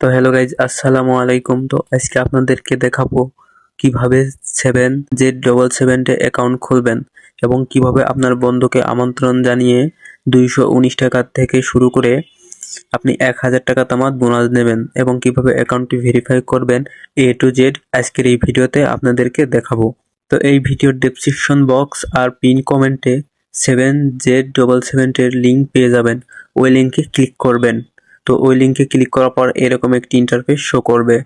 তো hello guys, আসসালামু আলাইকুম। তো আজকে আপনাদেরকে দেখাবো কিভাবে 7Z77 অ্যাকাউন্ট খুলবেন এবং কিভাবে আপনার বন্ধুকে আমন্ত্রণ জানিয়ে 219 টাকা থেকে শুরু করে আপনি 1000 টাকা তামাদ বোনাস নেবেন এবং কিভাবে অ্যাকাউন্টটি ভেরিফাই করবেন A to Z আজকের এই ভিডিওতে আপনাদেরকে দেখাবো। তো এই ভিডিওর ডেসক্রিপশন বক্স আর পিন কমেন্টে 7Z77 এর লিঙ্ক পেয়ে যাবেন। ওই লিঙ্কে ক্লিক করবেন। তো ওই লিঙ্কে ক্লিক করার পর এরকম একটি ইন্টারফেস শো করবে।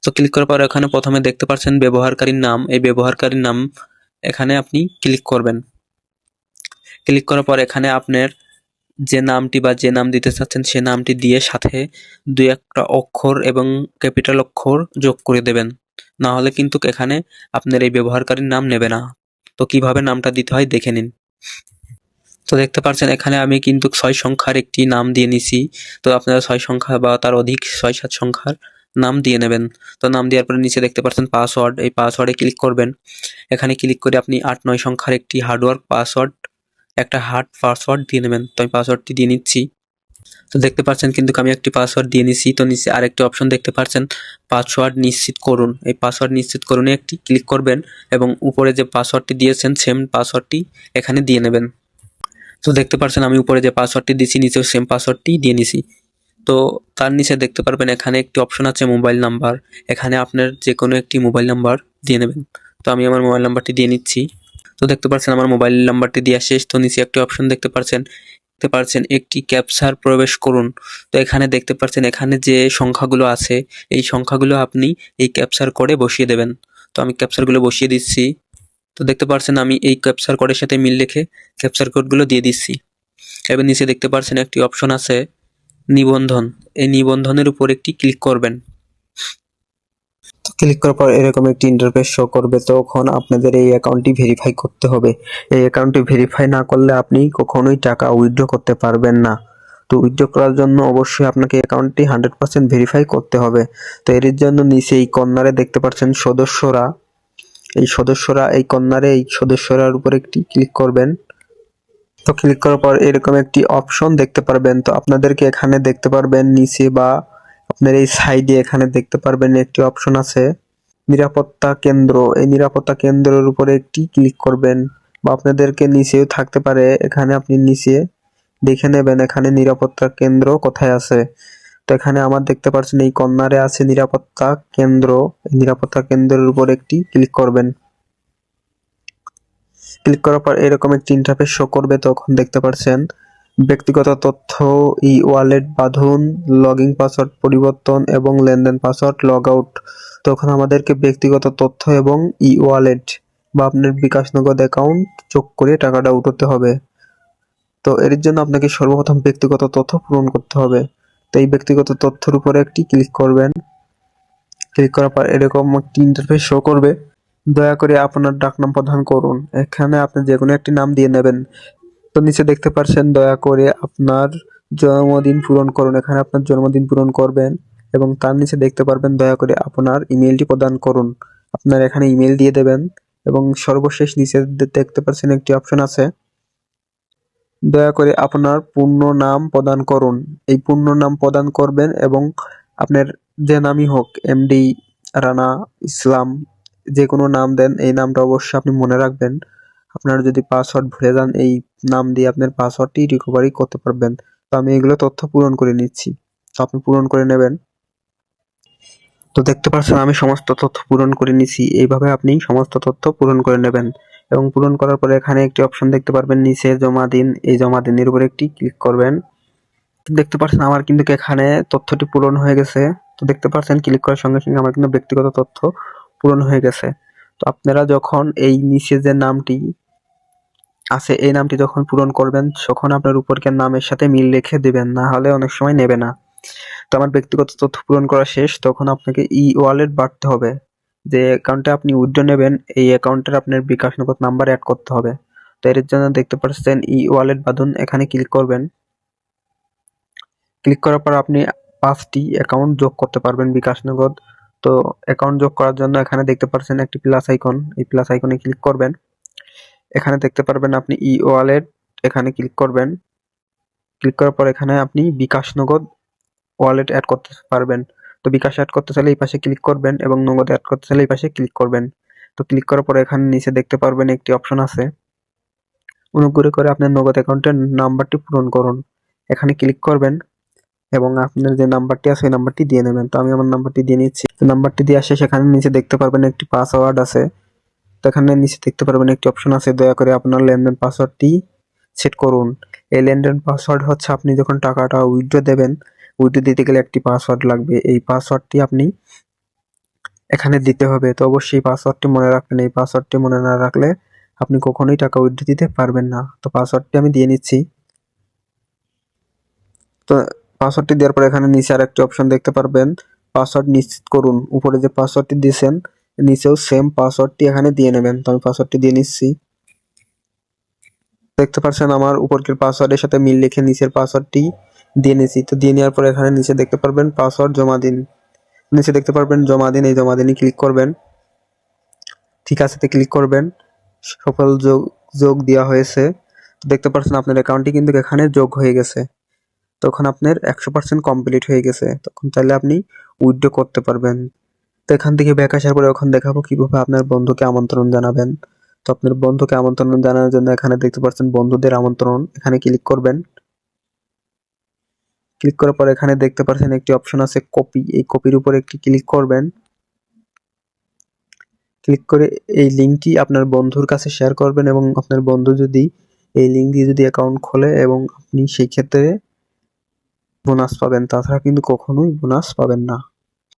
তো ক্লিক করার পর এখানে প্রথমে দেখতে পাচ্ছেন ব্যবহারকারীর নাম। এই ব্যবহারকারীর নাম এখানে আপনি ক্লিক করবেন। ক্লিক করার পর এখানে আপনার যে নামটি বা যে নাম দিতে চাচ্ছেন সে নামটি দিয়ে সাথে 2-1টা অক্ষর এবং ক্যাপিটাল অক্ষর যোগ করে দেবেন। না হলে কিন্তু এখানে আপনার এই ব্যবহারকারীর নাম নেবে না। তো কিভাবে নামটা দিতে হয় দেখে নিন। তো দেখতে পাচ্ছেন এখানে আমি কিন্তু 6 সংখ্যার একটি নাম দিয়ে নিছি। তো আপনারা 6 সংখ্যা বা তার অধিক 6-7 সংখ্যার নাম দিয়ে নেবেন। তো নাম দেওয়ার পরে নিচে দেখতে পাচ্ছেন পাসওয়ার্ড। এই পাসওয়ার্ডে ক্লিক করবেন। এখানে ক্লিক করে আপনি 8-9 সংখ্যার একটি হার্ডওয়ার্ক পাসওয়ার্ড, একটা হার্ড পাসওয়ার্ড দিয়ে নেবেন। তো আমি পাসওয়ার্ডটি দিয়ে নিচ্ছি। তো দেখতে পাচ্ছেন কিন্তু আমি একটি পাসওয়ার্ড দিয়ে নিছি। তো নিচে আরেকটি অপশন দেখতে পাচ্ছেন পাসওয়ার্ড নিশ্চিত করুন। এই পাসওয়ার্ড নিশ্চিত করুনে একটি ক্লিক করবেন এবং উপরে যে পাসওয়ার্ডটি দিয়েছেন সেম পাসওয়ার্ডটি এখানে দিয়ে নেবেন। তো দেখতে পাচ্ছেন আমি উপরে যে পাসওয়ার্ডটি দিয়েছি নিচেও সেম পাসওয়ার্ডটি দিয়ে নিছি। তো তার নিচে দেখতে পারবেন এখানে একটি অপশন আছে মোবাইল নাম্বার। এখানে আপনার যে কোনো একটি মোবাইল নাম্বার দিয়ে নেবেন। তো আমি আমার মোবাইল নাম্বারটি দিয়ে নিচ্ছি। তো দেখতে পাচ্ছেন আমার মোবাইল নাম্বারটি দেওয়া শেষ। তো নিচে একটি অপশন দেখতে পাচ্ছেন একটি ক্যাপচার প্রবেশ করুন। তো এখানে দেখতে পাচ্ছেন এখানে যে সংখ্যাগুলো আছে এই সংখ্যাগুলো আপনি এই ক্যাপচার কোডে বসিয়ে দেবেন। তো আমি ক্যাপচারগুলো বসিয়ে দিচ্ছি। তো দেখতে পাচ্ছেন আমি এই ক্যাপচার কোডের সাথে মিল রেখে ক্যাপচার কোডগুলো দিয়ে দিচ্ছি। এবার নিচে দেখতে পাচ্ছেন একটি অপশন আছে নিবন্ধন। এই নিবন্ধনের উপর একটি ক্লিক করবেন। তো ক্লিক করার পর এরকম একটি ইন্টারফেস শো করবে। তখন আপনাদের এই অ্যাকাউন্টটি ভেরিফাই করতে হবে। এই অ্যাকাউন্টটি ভেরিফাই না করলে আপনি কখনোই টাকা উইথড্র করতে পারবেন না। তো উইথড্র করার জন্য অবশ্যই আপনাকে অ্যাকাউন্টটি 100% ভেরিফাই করতে হবে। তো এর জন্য নিচে এই কর্নারে দেখতে পাচ্ছেন সদস্যরা। এই কর্নারে এই সদস্যরার উপর একটি ক্লিক করবেন। তো ক্লিক করার পর এরকম একটি অপশন দেখতে পারবেন। তো আপনাদেরকে এখানে দেখতে পারবেন নিচে বা আপনার এই সাইডে এখানে দেখতে পারবেন একটি অপশন আছে নিরাপত্তা কেন্দ্র। এই নিরাপত্তা কেন্দ্রের উপরে একটি ক্লিক করবেন বা আপনাদেরকে নিচেও থাকতে পারে। এখানে আপনি নিচে দেখে নেবেন এখানে নিরাপত্তা কেন্দ্র কোথায় আছে। তো এখানে আমার দেখতে পাচ্ছেন এই কর্নারে আছে নিরাপত্তা কেন্দ্র। এই নিরাপত্তা কেন্দ্রের উপর একটি ক্লিক করবেন। ক্লিক করার পর এরকম একটি ইন্টারফেস শো করবে। তখন দেখতে পাচ্ছেন ব্যক্তিগত তথ্য, ই ওয়ালেট বাঁধন, লগইন পাসওয়ার্ড পরিবর্তন এবং লেনদেন পাসওয়ার্ড লগ আউট। তখন আমাদেরকে ব্যক্তিগত তথ্য এবং ই ওয়ালেট বা আপনার বিকাশ নগদ অ্যাকাউন্ট যোগ করে টাকাটা উঠাতে হবে। তো এর জন্য আপনাকে সর্বপ্রথম ব্যক্তিগত তথ্য পূরণ করতে হবে। তো এই ব্যক্তিগত তথ্যের উপরে একটি ক্লিক করবেন। ক্লিক করার পর এরকম একটি ইন্টারফেস শো করবে। দয়া করে আপনার ডাকনাম প্রদান করুন। এখানে আপনি যে কোনো একটি নাম দিয়ে নেবেন। তো নিচে দেখতে পাচ্ছেন দয়া করে আপনার জন্মদিন পূরণ করুন। এখানে আপনার জন্মদিন পূরণ করবেন এবং তার নিচে দেখতে পারবেন দয়া করে আপনার ইমেলটি প্রদান করুন। আপনার এখানে ইমেল দিয়ে দেবেন এবং সর্বশেষ নিচে দেখতে পাচ্ছেন একটি অপশন আছে দয়া করে আপনার পূর্ণ নাম প্রদান করুন। এই পূর্ণ নাম প্রদান করবেন এবং আপনার যে নামই হোক এমডি, রানা, ইসলাম, যে কোনো নাম দেন এই নামটা অবশ্যই আপনি মনে রাখবেন। আপনার যদি পাসওয়ার্ড ভুলে যান এই নাম দিয়ে আপনার পাসওয়ার্ডটি রিকভারি করতে পারবেন। তো আমি এগুলো তথ্য পূরণ করে নিচ্ছি। তো আপনি পূরণ করে নেবেন। তো দেখতে পাচ্ছেন আমি সমস্ত তথ্য পূরণ করে নিছি। এইভাবে আপনি সমস্ত তথ্য পূরণ করে নেবেন এবং পূরণ করার পরে এখানে একটি অপশন দেখতে পারবেন নিচে জমা দিন। এই জমা দিনের উপর একটি ক্লিক করবেন। দেখতে পাচ্ছেন আমার কিন্তু এখানে তথ্যটি পূরণ হয়ে গেছে। তো দেখতে পাচ্ছেন ক্লিক করার সঙ্গে সঙ্গে আমার কিন্তু ব্যক্তিগত তথ্য পূরণ হয়ে গেছে। তো আপনারা যখন এই নিচে যে নামটি আছে এই নামটি যখন পূরণ করবেন তখন আপনার উপরকার নামের সাথে মিল রেখে দেবেন, না হলে অনেক সময় নেবে না। তো আমার ব্যক্তিগত তথ্য পূরণ করা শেষ। তখন আপনাকে ই ওয়ালেট বাড়তে হবে। যে অ্যাকাউন্টে আপনি উইথড্র নেবেন এই অ্যাকাউন্টের আপনার বিকাশ নগদ নাম্বার অ্যাড করতে হবে। তো এর জন্য দেখতে পাচ্ছেন ই ওয়ালেট বাটন, এখানে ক্লিক করবেন। ক্লিক করার পর আপনি 5টি অ্যাকাউন্ট যোগ করতে পারবেন বিকাশ নগদ। তো অ্যাকাউন্ট যোগ করার জন্য এখানে দেখতে পাচ্ছেন একটি প্লাস আইকন, এই প্লাস আইকনে ক্লিক করবেন। এখানে দেখতে পারবেন আপনি ই ওয়ালেট, এখানে ক্লিক করবেন। ক্লিক করার পর এখানে আপনি বিকাশ নগদ ওয়ালেট অ্যাড করতে পারবেন। তো বিকাশ অ্যাড করতে চাইলে এই পাশে ক্লিক করবেন এবং নগদ অ্যাড করতে চাইলে এই পাশে ক্লিক করবেন। তো ক্লিক করার পরে এখানে নিচে দেখতে পারবেন একটি অপশন আছে, অনুগ্রহ করে আপনার নগদ অ্যাকাউন্টের নাম্বারটি পূরণ করুন। এখানে ক্লিক করবেন এবং আপনার যে নাম্বারটি আছে সেই নাম্বারটি দিয়ে নেবেন। তো আমি আমার নাম্বারটি দিয়ে নিচ্ছি। তো নাম্বারটি দিয়ে আসে সেখানে নিচে দেখতে পারবেন একটি পাসওয়ার্ড আছে। তো এখানে নিচে দেখতে পারবেন একটি অপশন আছে, দয়া করে আপনার লেনদেন পাসওয়ার্ডটি সেট করুন। এই লেনদেন পাসওয়ার্ড হচ্ছে আপনি যখন টাকাটা উইথড্র দেবেন, উইথড্র দিতে গেলে একটি পাসওয়ার্ড লাগবে। এই পাসওয়ার্ডটি আপনি এখানে দিতে হবে। তো অবশ্যই পাসওয়ার্ডটি মনে রাখবেন। এই পাসওয়ার্ডটি মনে না রাখলে আপনি কখনোই টাকা উইথড্র দিতে পারবেন না। তো পাসওয়ার্ডটি আমি দিয়ে নিচ্ছি। তো পাসওয়ার্ডটি দেওয়ার পর এখানে নিচে আরেকটি অপশন দেখতে পারবেন, পাসওয়ার্ড নিশ্চিত করুন। উপরে যে পাসওয়ার্ডটি দিয়েছেন নিচেও সেম পাসওয়ার্ডটি এখানে দিয়ে নেবেন। তো আমি পাসওয়ার্ডটি দিয়ে নিচ্ছি। দেখতে পাচ্ছেন আমার উপরের পাসওয়ার্ডের সাথে মিল রেখে নিচের পাসওয়ার্ডটি দিয়ে নিয়েছি। তো দিয়ে নেওয়ার পর এখানে নিচে দেখতে পারবেন পাসওয়ার্ড জমা দিন। নিচে দেখতে পারবেন জমা দিন, এই জমা দিনে ক্লিক করবেন। ঠিক আছে তে ক্লিক করবেন। সফল যোগ দেওয়া হয়েছে। দেখতে পাচ্ছেন আপনার অ্যাকাউন্টটি কিন্তু এখানে যোগ হয়ে গেছে। তখন আপনার 100% কমপ্লিট হয়ে গেছে। তখন তাহলে আপনি উইথড্র করতে পারবেন। তো এখান থেকে ব্যাক আসার পরে ওখানে দেখাবো কিভাবে আপনার বন্ধুকে আমন্ত্রণ জানাবেন। তো আপনার বন্ধুকে আমন্ত্রণ জানানোর জন্য এখানে দেখতে পাচ্ছেন বন্ধুদের আমন্ত্রণ, এখানে ক্লিক করবেন। ক্লিক করার পর এখানে দেখতে পাচ্ছেন একটি অপশন আছে কপি, এই কপির উপরে একটি ক্লিক করবেন। ক্লিক করে এই লিঙ্কটি আপনার বন্ধুর কাছে শেয়ার করবেন এবং আপনার বন্ধু যদি এই লিঙ্ক দিয়ে যদি অ্যাকাউন্ট খোলে এবং আপনি সেই ক্ষেত্রে বোনাস পাবেন, তাছাড়া কিন্তু কখনোই বোনাস পাবেন না।